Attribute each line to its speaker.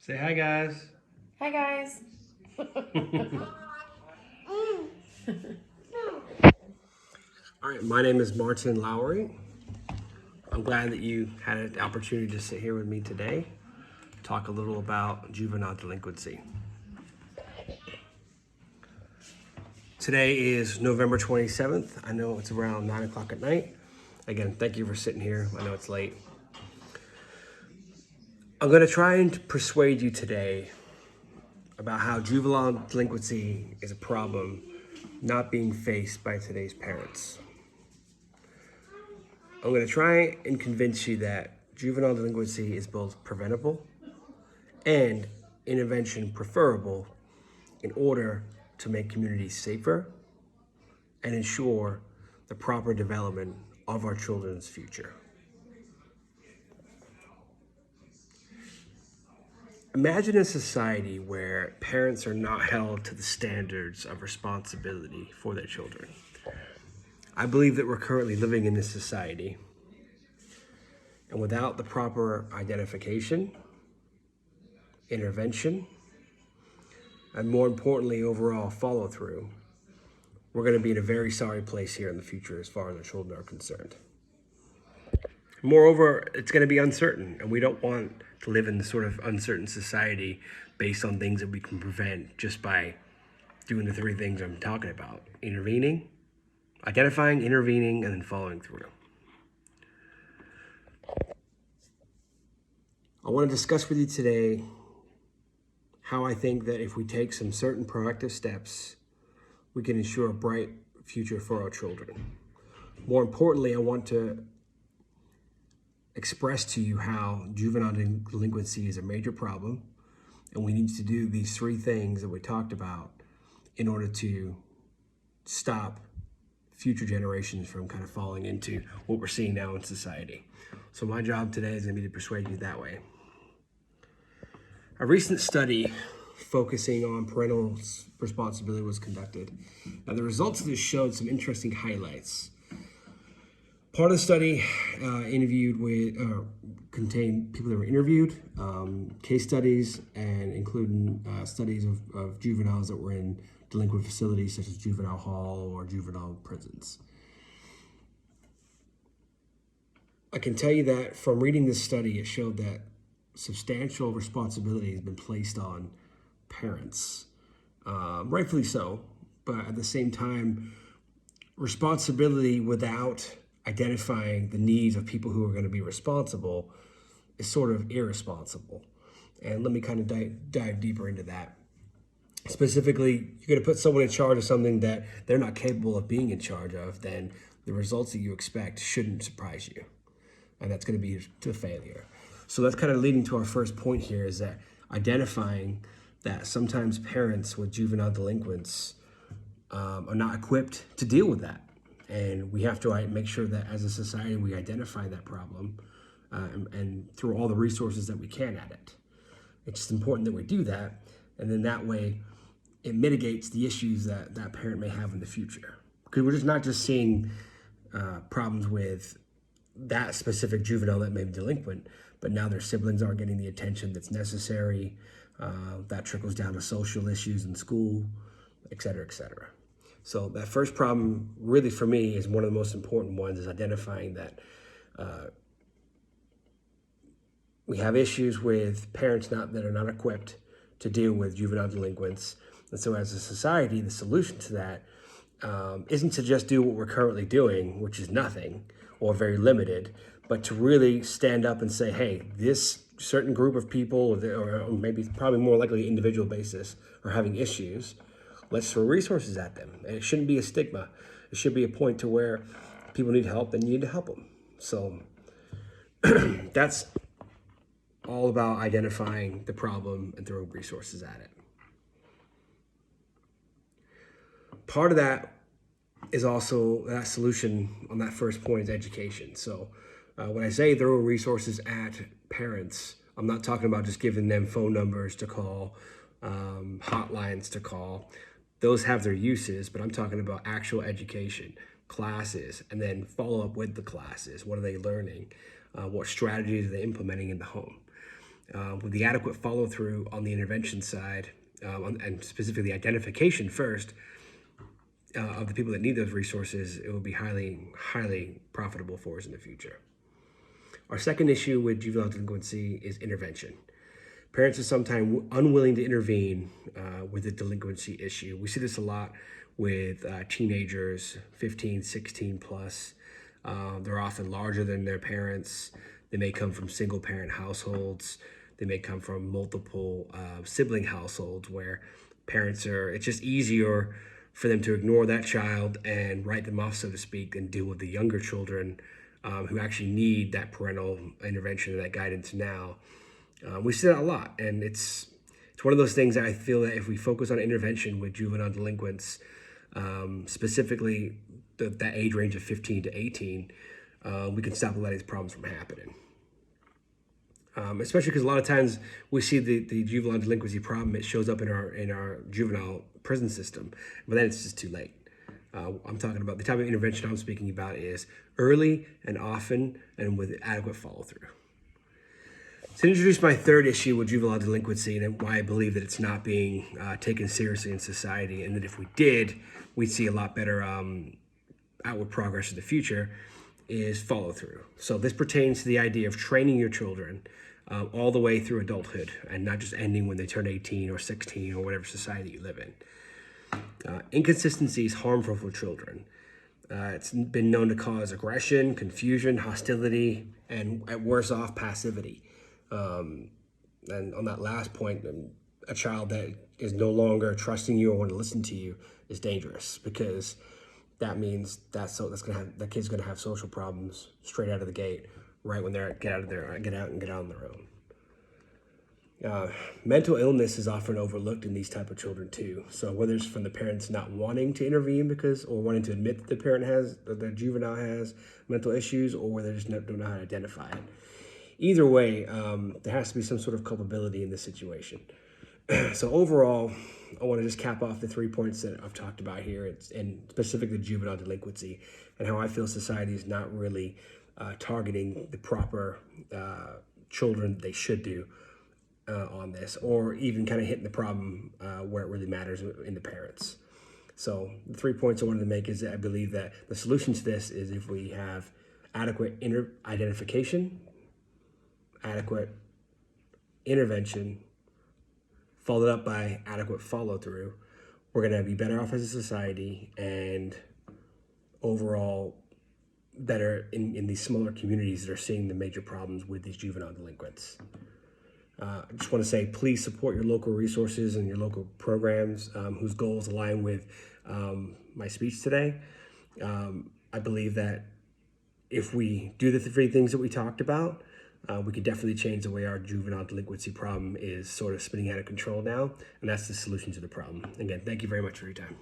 Speaker 1: Say hi, guys.
Speaker 2: Hi guys.
Speaker 1: All right, my name is Martin Lowry. I'm glad that you had an opportunity to sit here with me today, talk a little about juvenile delinquency. Today is November 27th. I know it's around 9 o'clock at night. Again, thank you for sitting here. I know it's late. I'm going to try and persuade you today about how juvenile delinquency is a problem not being faced by today's parents. I'm going to try and convince you that juvenile delinquency is both preventable and intervention preferable in order to make communities safer and ensure the proper development of our children's future. Imagine a society where parents are not held to the standards of responsibility for their children. I believe that we're currently living in this society, and without the proper identification, intervention, and more importantly, overall follow through, we're going to be in a very sorry place here in the future as far as our children are concerned. Moreover, it's going to be uncertain, and we don't want to live in this sort of uncertain society based on things that we can prevent just by doing the three things I'm talking about: intervening, identifying, intervening, and then following through. I want to discuss with you today how I think that if we take some certain proactive steps, we can ensure a bright future for our children. More importantly, I want to express to you how juvenile delinquency is a major problem, and we need to do these three things that we talked about in order to stop future generations from kind of falling into what we're seeing now in society. So my job today is going to be to persuade you that way. A recent study focusing on parental responsibility was conducted. Now, the results of this showed some interesting highlights. Part of the study contained people that were interviewed, case studies, and including studies of juveniles that were in delinquent facilities such as juvenile hall or juvenile prisons. I can tell you that from reading this study, it showed that substantial responsibility has been placed on parents, rightfully so, but at the same time, responsibility without identifying the needs of people who are going to be responsible is sort of irresponsible. And let me kind of dive deeper into that. Specifically, you're going to put someone in charge of something that they're not capable of being in charge of, then the results that you expect shouldn't surprise you. And that's going to be to failure. So that's kind of leading to our first point here, is that identifying that sometimes parents with juvenile delinquents are not equipped to deal with that. And we have to make sure that as a society, we identify that problem and throw all the resources that we can at it. It's just important that we do that. And then that way, it mitigates the issues that that parent may have in the future. Because we're just not just seeing problems with that specific juvenile that may be delinquent, but now their siblings aren't getting the attention that's necessary. That trickles down to social issues in school, et cetera, et cetera. So that first problem, really for me, is one of the most important ones, is identifying that we have issues with parents that are not equipped to deal with juvenile delinquents. And so as a society, the solution to that isn't to just do what we're currently doing, which is nothing or very limited, but to really stand up and say, hey, this certain group of people, or maybe probably more likely individual basis, are having issues. Let's throw resources at them. And it shouldn't be a stigma. It should be a point to where people need help and you need to help them. So that's all about identifying the problem and throwing resources at it. Part of that is also that solution on that first point is education. So when I say throw resources at parents, I'm not talking about just giving them phone numbers to call, hotlines to call. Those have their uses, but I'm talking about actual education, classes, and then follow up with the classes. What are they learning? What strategies are they implementing in the home? with the adequate follow-through on the intervention side, and specifically identification first of the people that need those resources, it will be highly, highly profitable for us in the future. Our second issue with juvenile delinquency is intervention. Parents are sometimes unwilling to intervene with a delinquency issue. We see this a lot with teenagers, 15, 16 plus. They're often larger than their parents. They may come from single parent households. They may come from multiple sibling households where it's just easier for them to ignore that child and write them off, so to speak, and deal with the younger children who actually need that parental intervention and that guidance now. We see that a lot, and it's one of those things that I feel that if we focus on intervention with juvenile delinquents, specifically that age range of 15 to 18, we can stop a lot of these problems from happening. Especially because a lot of times we see the juvenile delinquency problem, it shows up in our juvenile prison system, but then it's just too late. I'm talking about the type of intervention I'm speaking about is early and often and with adequate follow-through. To introduce my third issue with juvenile delinquency and why I believe that it's not being taken seriously in society, and that if we did, we'd see a lot better outward progress in the future, is follow-through. So this pertains to the idea of training your children all the way through adulthood and not just ending when they turn 18 or 16 or whatever society you live in. Inconsistency is harmful for children. It's been known to cause aggression, confusion, hostility, and at worst off, passivity. And on that last point, a child that is no longer trusting you or want to listen to you is dangerous, because that means that kid's gonna have social problems straight out of the gate, right when they get out on their own. Mental illness is often overlooked in these type of children too. So whether it's from the parents not wanting to intervene or wanting to admit that the juvenile has mental issues, or whether they just don't know how to identify it. Either way, there has to be some sort of culpability in this situation. So overall, I want to just cap off the 3 points that I've talked about here, and specifically juvenile delinquency, and how I feel society is not really targeting the proper children they should do on this, or even kind of hitting the problem where it really matters in the parents. So the 3 points I wanted to make is that I believe that the solution to this is if we have adequate identification, adequate intervention, followed up by adequate follow-through, we're going to be better off as a society and overall better in these smaller communities that are seeing the major problems with these juvenile delinquents. I just want to say, please support your local resources and your local programs whose goals align with my speech today. I believe that if we do the 3 things that we talked about, we could definitely change the way our juvenile delinquency problem is sort of spinning out of control now, and that's the solution to the problem. Again, thank you very much for your time.